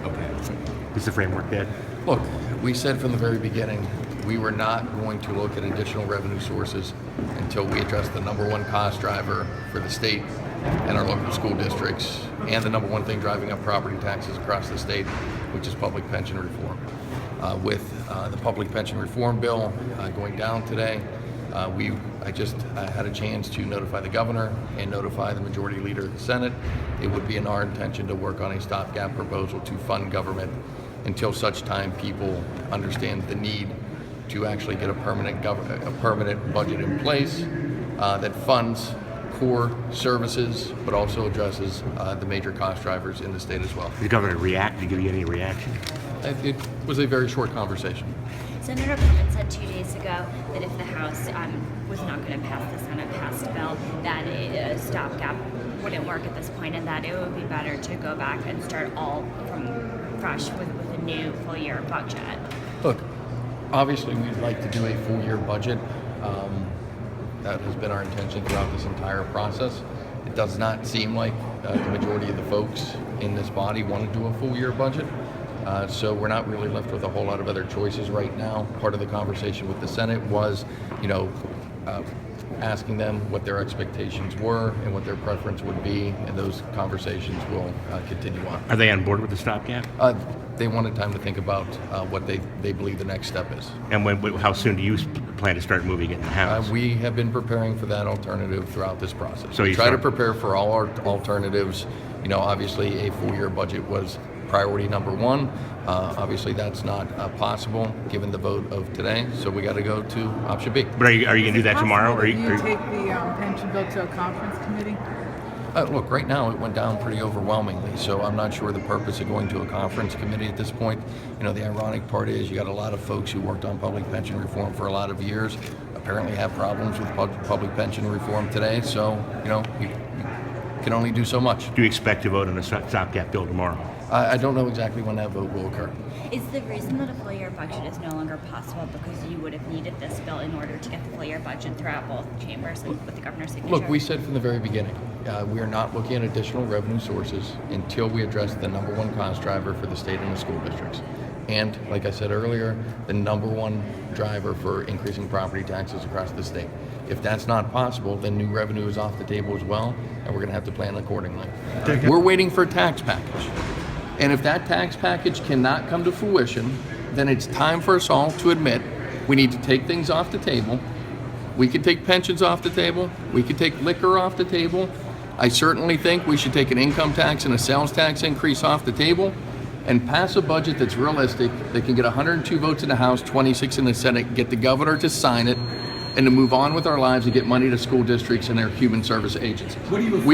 Okay. Is the framework dead? Look, we said from the very beginning, we were not going to look at additional revenue sources until we addressed the number one cost driver for the state and our local school districts, and the number one thing driving up property taxes across the state, which is public pension reform. With the public pension reform bill going down today, I just had a chance to notify the governor and notify the majority leader of the Senate. It would be in our intention to work on a stopgap proposal to fund government until such time people understand the need to actually get a permanent budget in place that funds core services, but also addresses the major cost drivers in the state as well. Did the governor react? Did he give you any reaction? It was a very short conversation. Senator Clement said 2 days ago that if the House was not going to pass the Senate-passed bill, that a stopgap wouldn't work at this point, and that it would be better to go back and start all from fresh with a new full-year budget. Look, obviously we'd like to do a full-year budget. That has been our intention throughout this entire process. It does not seem like the majority of the folks in this body want to do a full-year budget. So we're not really left with a whole lot of other choices right now. Part of the conversation with the Senate was, asking them what their expectations were and what their preference would be, and those conversations will continue on. Are they on board with the stopgap? They wanted time to think about what they believe the next step is. And how soon do you plan to start moving it in the House? We have been preparing for that alternative throughout this process. So we try to prepare for all our alternatives. Obviously a full-year budget was priority number one. Obviously that's not possible given the vote of today, so we got to go to option B. But are you going to do that tomorrow? Do you take the pension bill to a conference committee? Look, right now it went down pretty overwhelmingly, so I'm not sure the purpose of going to a conference committee at this point. The ironic part is you got a lot of folks who worked on public pension reform for a lot of years, apparently have problems with public pension reform today, so, you can only do so much. Do you expect to vote on a stopgap bill tomorrow? I don't know exactly when that vote will occur. Is the reason that a full-year budget is no longer possible because you would have needed this bill in order to get the full-year budget throughout both chambers and with the governor's signature? Look, we said from the very beginning, we are not looking at additional revenue sources until we address the number one cost driver for the state and the school districts. And like I said earlier, the number one driver for increasing property taxes across the state. If that's not possible, then new revenue is off the table as well, and we're going to have to plan accordingly. We're waiting for a tax package. And if that tax package cannot come to fruition, then it's time for us all to admit we need to take things off the table. We could take pensions off the table. We could take liquor off the table. I certainly think we should take an income tax and a sales tax increase off the table and pass a budget that's realistic, that can get 102 votes in the House, 26 in the Senate, get the governor to sign it, and to move on with our lives and get money to school districts and their human service agencies.